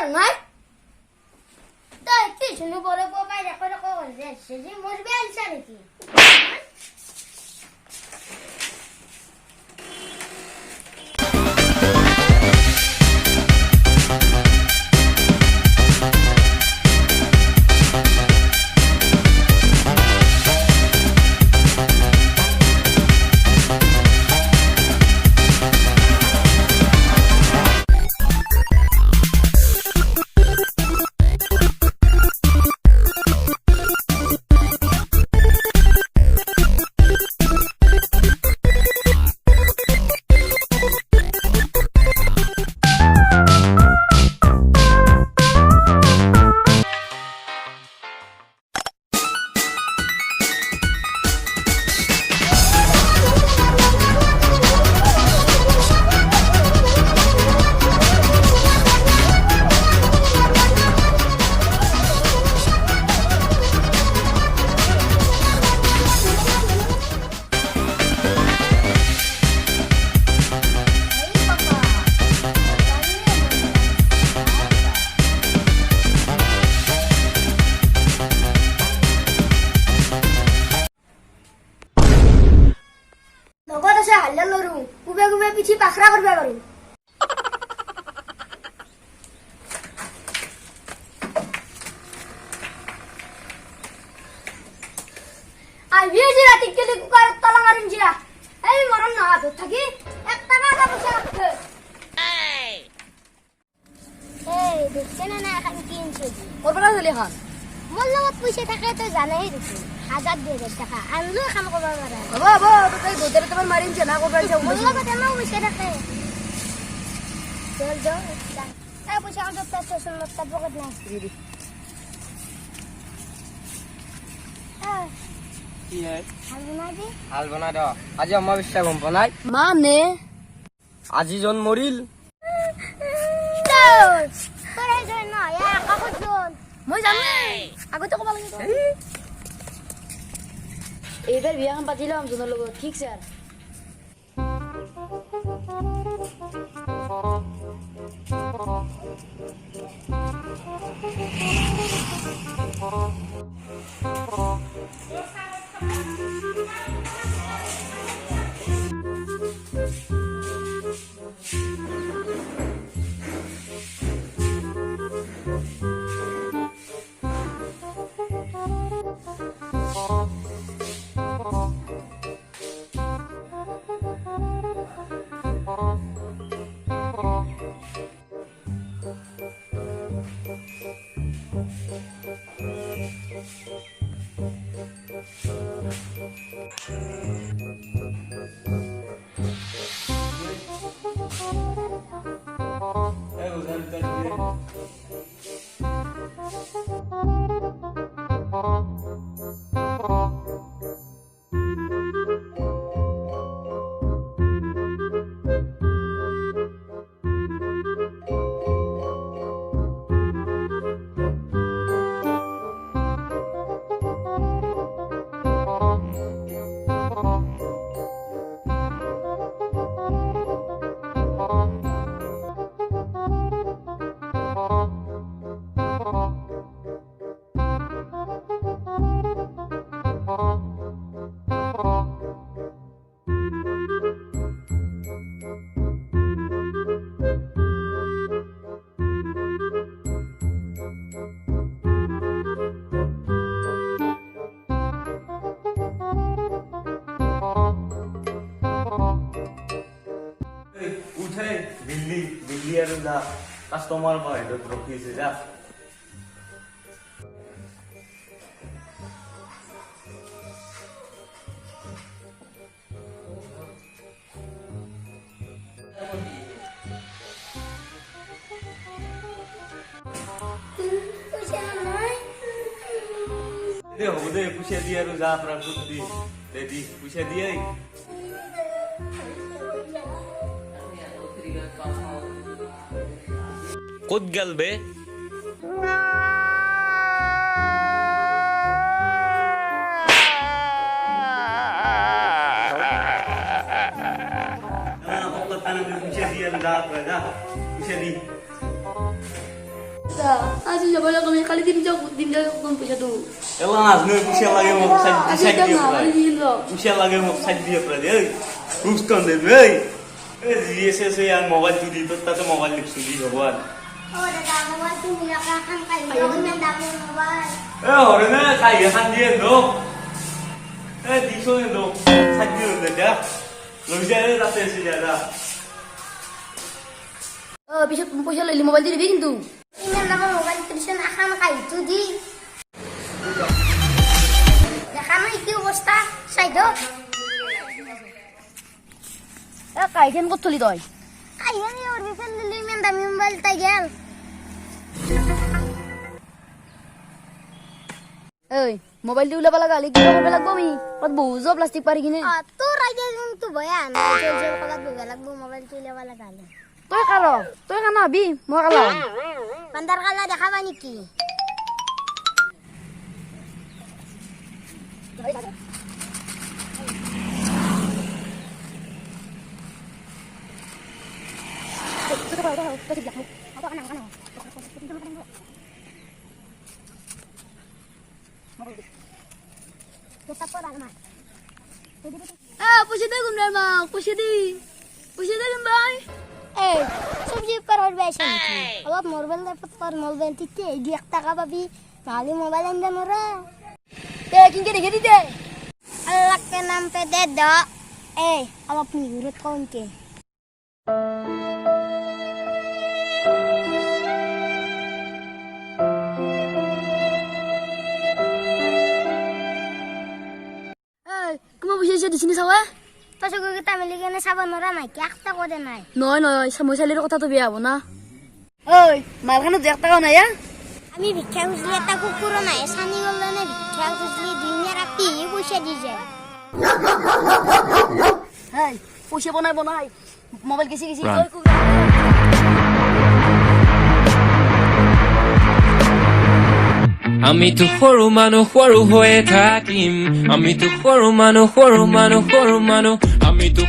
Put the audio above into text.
আর নাই তাই কি শুনে পরে বাবা দেখো দেখো বলছে সে যে মরবে আইসা নাকি গুবে গুবে পিছি পাখরা করবে পারু আই ভিজি রাতি কেলে কুকার তলা মারিন জিরা এই মরন না হাত থাকি 1 টাকা দা পয়সা রাখতে এই দেখছেন না এখন 300 ওর বলা চলি খান মোল্লাত পয়সা থাকে তো জানাই দিছি 1000 টাকা আনলো কাম করবা পারে বাবা তো তাই গোদের তোমার মারিন না করবা চাও মোল্লাত তেমন পয়সা রাখে চল যাও এই পয়সা আনতে স্টেশন মত পকেট না দিদি কি হয় হাল বনা দাও আজি অমাবস্যা গম পনাই মানে আজি জন মরিল তোরে জয় না ইয়া কাগজ জন মই জানো আগতে কবা লাগে এইবাৰ বিয়াখন পাতিলাম জনৰ লগত ঠিক স্যার बिल्ली और जा कस्टमर पर रखी से जा दे हो दे पूछे दिए रो जा अपना खुद दी दे दी पूछे दिए खुद गल बे पूछे दिए रो जा अपना जा पूछे दी অবস্থা আজি যাব লাগে আমি খালি দিন যাও কোন পয়সা তো এলা নাজনে পুষিয়া লাগে মোক সাইড আজি সাইড দাম দিয়ে না প্রায় আমি দিন দাও পুষিয়া লাগে মোক সাইড দিয়ে প্রায় এই রুস্তন দেবে এই জিএসএস আর মোবাইল তুই দিত তাতে মোবাইল লিখছি দি ভগবান ও দাদা মোবাইল তুমি রাখা খান খাই ইমান দামের মোবাইল এ হরে না খাই এখান দিয়ে দো এ দিছো দো সাইড দিয়ে দে যা লই যায় রাতে এসে যা ও পিছত পয়সা লইলি মোবাইল দিবি কিন্তু ইমান দামের মোবাইল টিউশন আখান খাই তুই দি দেখা নাই কি অবস্থা সাইড এ কাইখান কত চলি তই কাইখান ওর বিফেল দিলি ইমান দামি মোবাইল তাই গেল এই মোবাইল দি উলাবা লাগা কি করবে লাগবো আমি কত বুঝো প্লাস্টিক পারি কিনে তোর আইডিয়া কিন্তু ভয়া না জল কলাত বগা লাগবো মোবাইল তুইলাবা লাগা তুই কানা বি মই কালা বান্দার কালা দেখাবা নেকি পয়সা দে গুমরার মা পয়সা দে ভাই এই সবজি করার বেশি নাকি অলপ মোবাইল পর মোবাইল টিকে এই 1 টাকা পাবি নালে মোবাইল আনবে মোরা তে কিনকে দেখে দিতে আল্লাহ কে নাম পে দে দো এই অলপ নিগুরত কোনকে Kamu bisa di sini sawa? Pas aku kita miliki sawa nora naik, kita kode naik. Noi, sama saya lihat kota tu biar mana? Oi, malah kan udah tahu na ya? Kami bicara usli tak kukur na, sani golla na bicara usli dunia rapi, ibu saya dijel. Hei, push bonai, mobil kisi, আমি তো সৰু মানুহ হৈয়ে থাকিম আমি তো সৰু মানুহ আমি তো